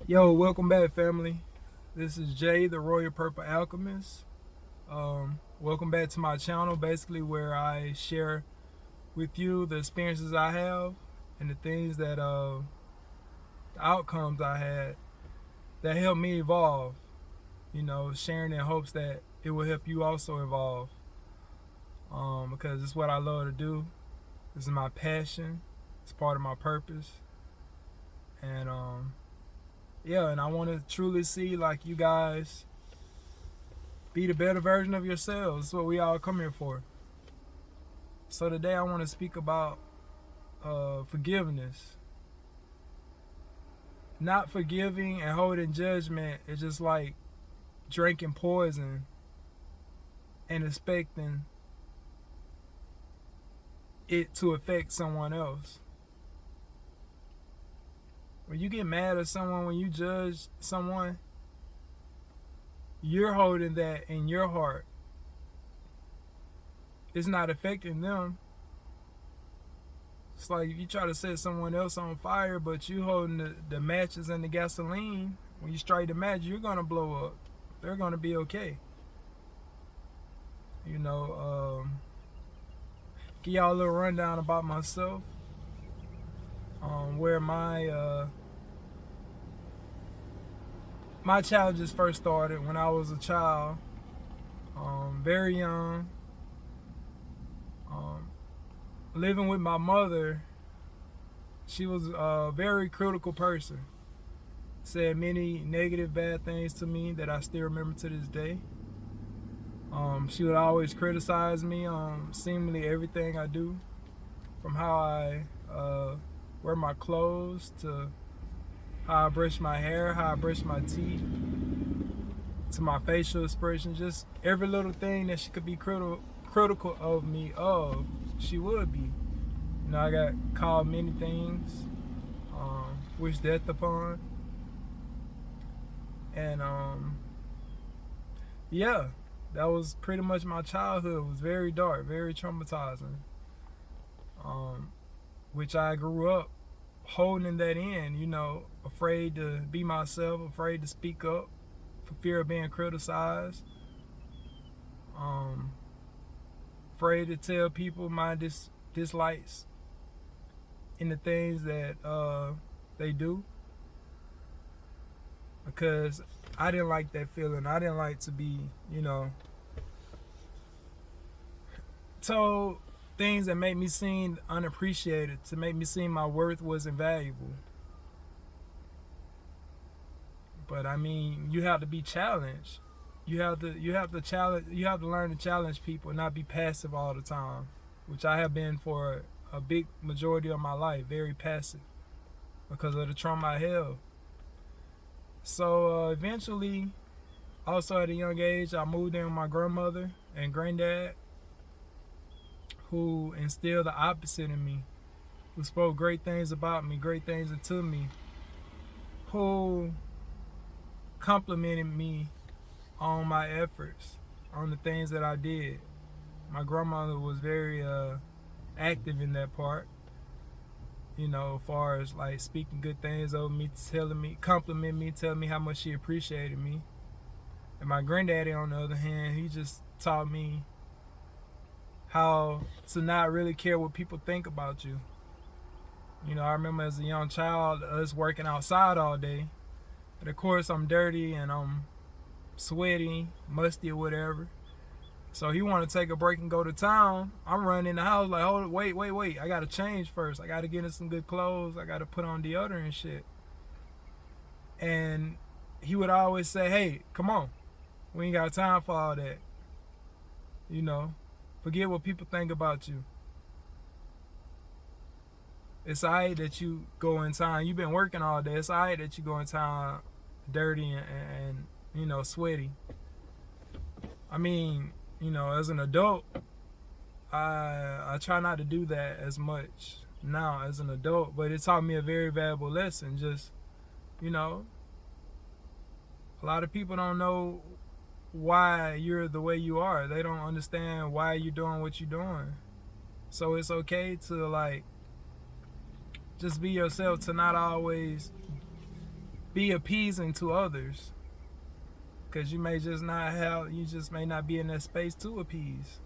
Yo, welcome back, family. This is Jay, the Royal Purple Alchemist. Welcome back to my channel, basically where I share with you the experiences I have and the things the outcomes I had that helped me evolve. Sharing in hopes that it will help you also evolve. Because it's what I love to do. This is my passion. It's part of my purpose. And yeah, and I want to truly see like you guys be the better version of yourselves. That's what we all come here for. So today I want to speak about forgiveness. Not forgiving and holding judgment is just like drinking poison and expecting it to affect someone else. When you get mad at someone, when you judge someone, you're holding that in your heart. It's not affecting them. It's like if you try to set someone else on fire, but you holding the matches and the gasoline, when you strike the match, you're going to blow up. They're going to be okay. Give y'all a little rundown about myself. Where my challenges first started when I was a child, very young, living with my mother. She was a very critical person. Said many negative, bad things to me that I still remember to this day. She would always criticize me on seemingly everything I do, from how I wear my clothes to how I brush my hair, how I brush my teeth, to my facial expression. Just every little thing that she could be critical of me of, she would be. I got called many things, wished death upon, and yeah, that was pretty much my childhood. It was very dark, very traumatizing, which I grew up holding that in, afraid to be myself, afraid to speak up for fear of being criticized, afraid to tell people my dislikes in the things that they do, because I didn't like that feeling. I didn't like to be, told things that made me seem unappreciated, to make me seem my worth wasn't valuable. But I mean, you have to be challenged. You have to challenge. You have to learn to challenge people, not be passive all the time, which I have been for a big majority of my life, very passive, because of the trauma I held. So eventually, also at a young age, I moved in with my grandmother and granddad, who instilled the opposite in me, who spoke great things about me, great things into me, who complimented me on my efforts, on the things that I did. My grandmother was very active in that part, as far as like speaking good things over me, compliment me, telling me how much she appreciated me. And my granddaddy, on the other hand, he just taught me how to not really care what people think about you. I remember as a young child, us working outside all day. But of course, I'm dirty and I'm sweaty, musty or whatever. So he wanted to take a break and go to town. I'm running in the house like, hold, wait. I got to change first. I got to get in some good clothes. I got to put on deodorant and shit. And he would always say, hey, come on. We ain't got time for all that. Forget what people think about you. It's alright that you go in town. You've been working all day. It's alright that you go in town dirty and sweaty. I mean, as an adult, I try not to do that as much now as an adult, but it taught me a very valuable lesson. Just, a lot of people don't know why you're the way you are. They don't understand why you're doing what you're doing. So it's okay to like just be yourself, to not always be appeasing to others, because you just may not be in that space to appease.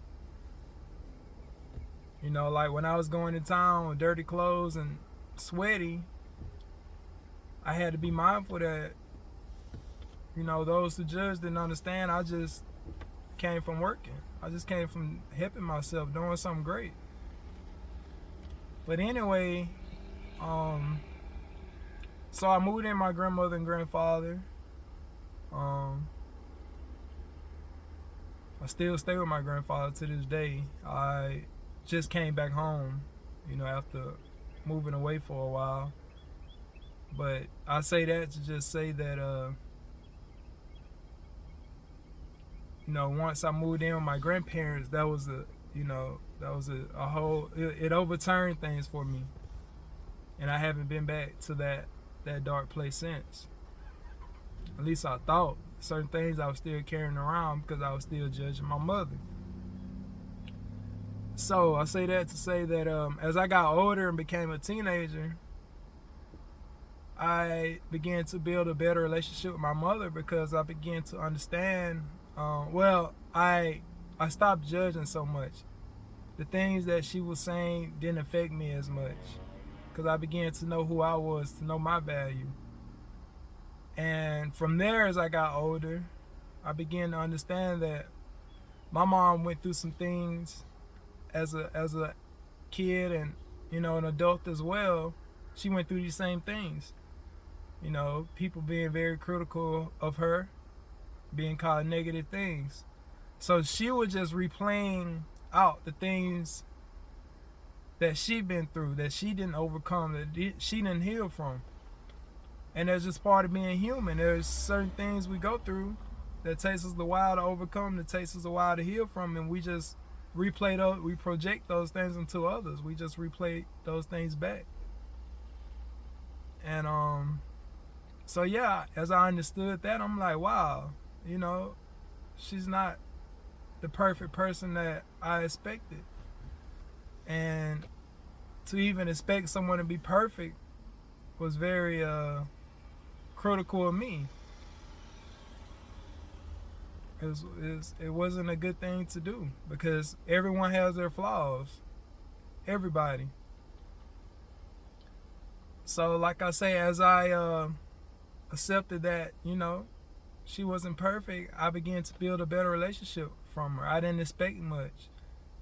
Like when I was going to town with dirty clothes and sweaty, I had to be mindful that, those who judge didn't understand. I just came from working. I just came from helping myself, doing something great. But anyway, so I moved in my grandmother and grandfather. I still stay with my grandfather to this day. I just came back home, after moving away for a while. But I say that to just say that, once I moved in with my grandparents, that was a whole, it overturned things for me. And I haven't been back to that dark place since. At least I thought. Certain things I was still carrying around because I was still judging my mother. So I say that to say that as I got older and became a teenager, I began to build a better relationship with my mother because I began to understand. I stopped judging so much. The things that she was saying didn't affect me as much because I began to know who I was, to know my value. And from there, as I got older, I began to understand that my mom went through some things as a kid and, an adult as well. She went through these same things. People being very critical of her, being called negative things. So she was just replaying out the things that she'd been through, that she didn't overcome, that she didn't heal from. And that's just part of being human. There's certain things we go through that takes us a while to overcome, that takes us a while to heal from, and we just replay those, we project those things into others. We just replay those things back. And so yeah, as I understood that, I'm like, wow, she's not the perfect person that I expected. And to even expect someone to be perfect was very critical of me. It wasn't a good thing to do because everyone has their flaws. Everybody. So like I say, as I accepted that, she wasn't perfect, I began to build a better relationship from her. I didn't expect much,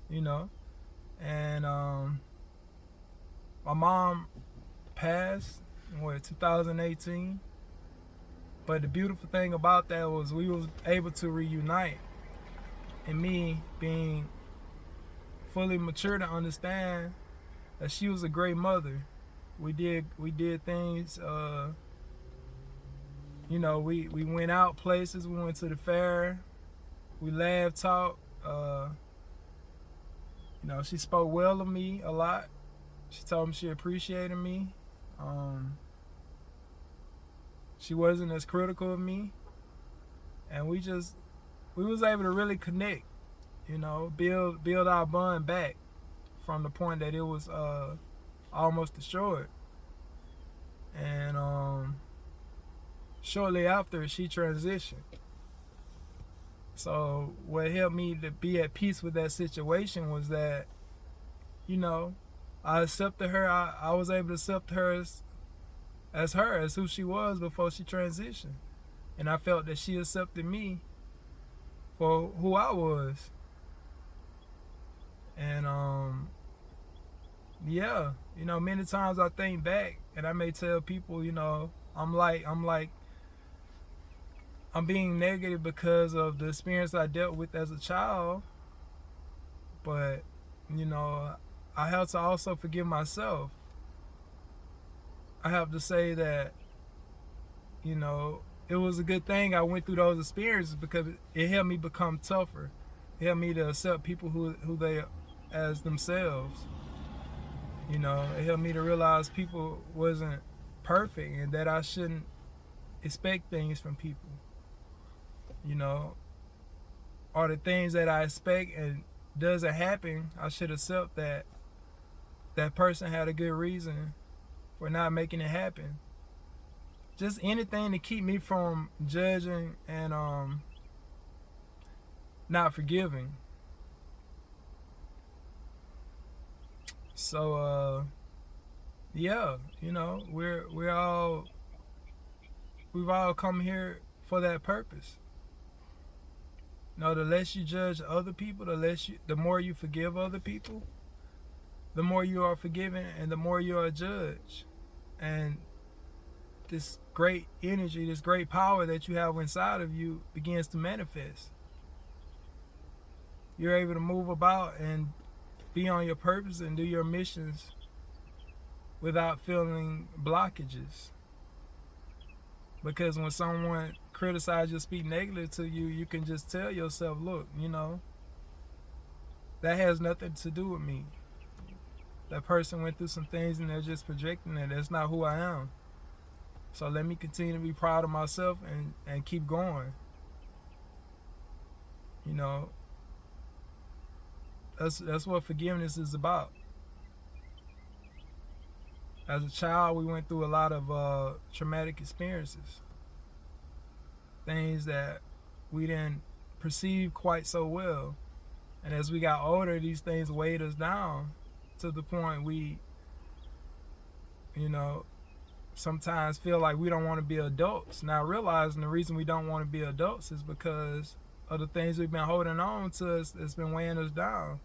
And my mom passed in 2018. But the beautiful thing about that was we was able to reunite, and me being fully mature to understand that she was a great mother. We did things. We went out places. We went to the fair. We laughed, talked. She spoke well of me a lot. She told me she appreciated me. She wasn't as critical of me, and we was able to really connect, build our bond back from the point that it was almost destroyed. And shortly after, she transitioned. So what helped me to be at peace with that situation was that, I accepted her. I was able to accept her as who she was before she transitioned. And I felt that she accepted me for who I was. And many times I think back and I may tell people, I'm being negative because of the experience I dealt with as a child. But, I have to also forgive myself. I have to say that, it was a good thing I went through those experiences because it helped me become tougher. It helped me to accept people who they as themselves. It helped me to realize people wasn't perfect and that I shouldn't expect things from people. Or the things that I expect and doesn't happen, I should accept that that person had a good reason for not making it happen. just anything to keep me from judging and not forgiving. So yeah, we've all come here for that purpose. The less you judge other people, the more you forgive other people, the more you are forgiven and the more you are judged. And this great energy, this great power that you have inside of you begins to manifest. You're able to move about and be on your purpose and do your missions without feeling blockages. Because when someone criticizes you, speak negatively to you, you can just tell yourself, look, that has nothing to do with me. That person went through some things and they're just projecting it. That's not who I am. So let me continue to be proud of myself and keep going. That's what forgiveness is about. As a child, we went through a lot of traumatic experiences. Things that we didn't perceive quite so well. And as we got older, these things weighed us down to the point we, sometimes feel like we don't want to be adults. Now realizing the reason we don't want to be adults is because of the things we've been holding on to us that's been weighing us down.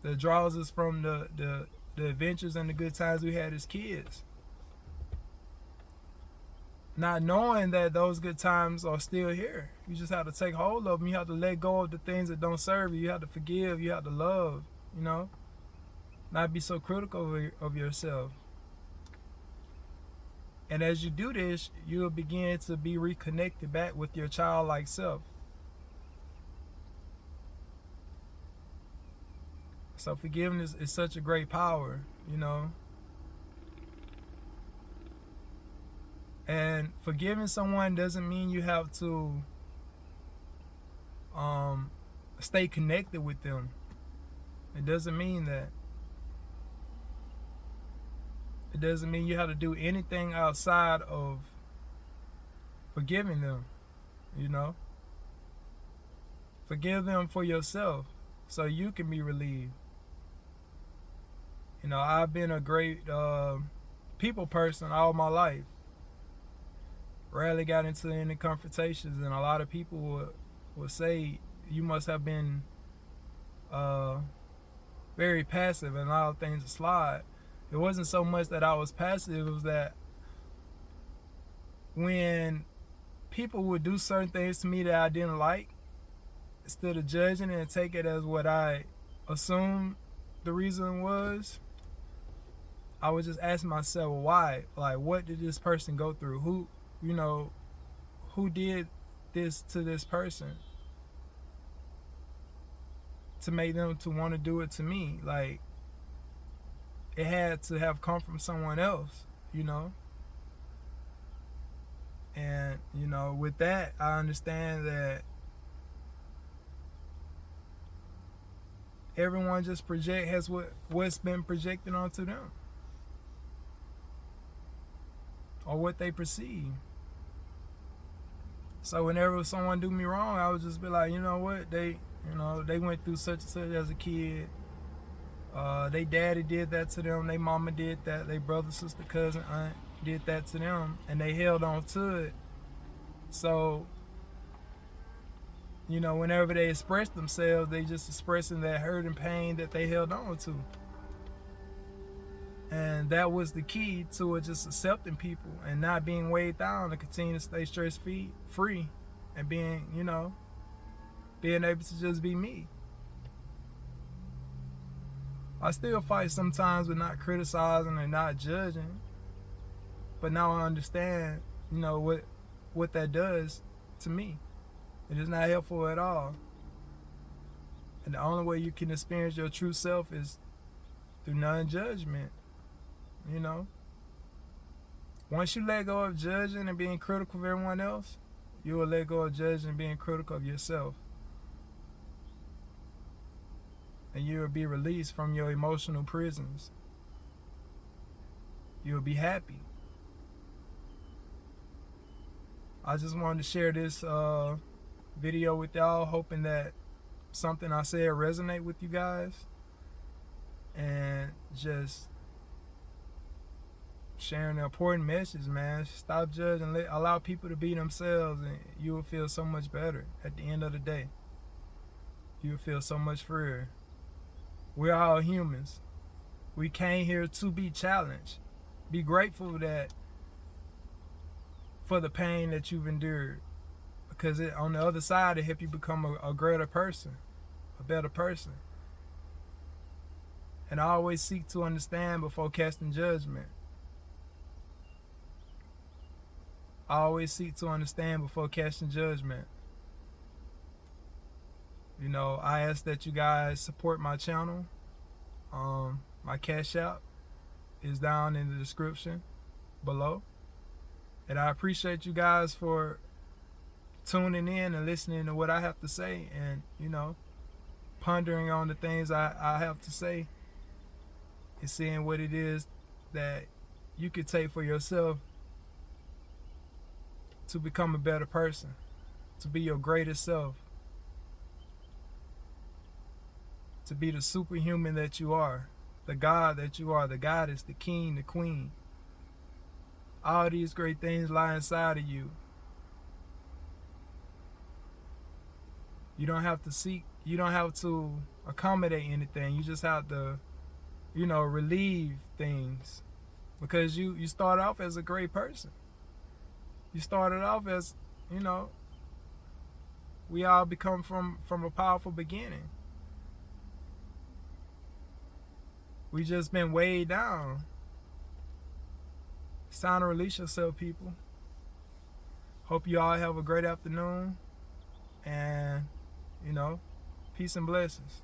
That draws us from the adventures and the good times we had as kids. Not knowing that those good times are still here. You just have to take hold of them. You have to let go of the things that don't serve you. You have to forgive. You have to love, Not be so critical of yourself. And as you do this, you'll begin to be reconnected back with your childlike self. So forgiveness is such a great power, And forgiving someone doesn't mean you have to stay connected with them. It doesn't mean that. It doesn't mean you have to do anything outside of forgiving them, Forgive them for yourself so you can be relieved. I've been a great people person all my life. Rarely got into any confrontations, and a lot of people would say you must have been very passive and allowed things to slide. It wasn't so much that I was passive, it was that when people would do certain things to me that I didn't like, instead of judging it and take it as what I assumed the reason was, I would just ask myself why. Like, what did this person go through? Who did this to this person to make them to want to do it to me? Like, it had to have come from someone else, And, with that, I understand that everyone just has what's been projected onto them. Or what they perceive. So whenever someone do me wrong, I would just be like, you know what, they went through such and such as a kid. They daddy did that to them. They mama did that. They brother, sister, cousin, aunt did that to them, and they held on to it. So, whenever they express themselves, they just expressing that hurt and pain that they held on to. And that was the key to it, just accepting people and not being weighed down, and continue to stay stress-free and being able to just be me. I still fight sometimes with not criticizing and not judging, but now I understand, what that does to me. It is not helpful at all. And the only way you can experience your true self is through non-judgment. Once you let go of judging and being critical of everyone else, you will let go of judging and being critical of yourself. And you will be released from your emotional prisons. You will be happy. I just wanted to share this video with y'all, hoping that something I said resonate with you guys, and just sharing the important message, man. Stop judging, allow people to be themselves, and you will feel so much better at the end of the day. You will feel so much freer. We're all humans. We came here to be challenged. Be grateful for the pain that you've endured, because on the other side, it help you become a greater person, a better person. And I always seek to understand before casting judgment. I always seek to understand before casting judgment. You know, I ask that you guys support my channel. My Cash App is down in the description below. And I appreciate you guys for tuning in and listening to what I have to say, and, you know, pondering on the things I have to say, and seeing what it is that you could take for yourself to become a better person, to be your greatest self, to be the superhuman that you are, the God that you are, the goddess, the king, the queen. All these great things lie inside of you. You don't have to seek, you don't have to accommodate anything. You just have to, you know, relieve things, because you start off as a great person. You started off as, you know, we all become from a powerful beginning. We just been weighed down. It's time to release yourself, people. Hope you all have a great afternoon, and, you know, peace and blessings.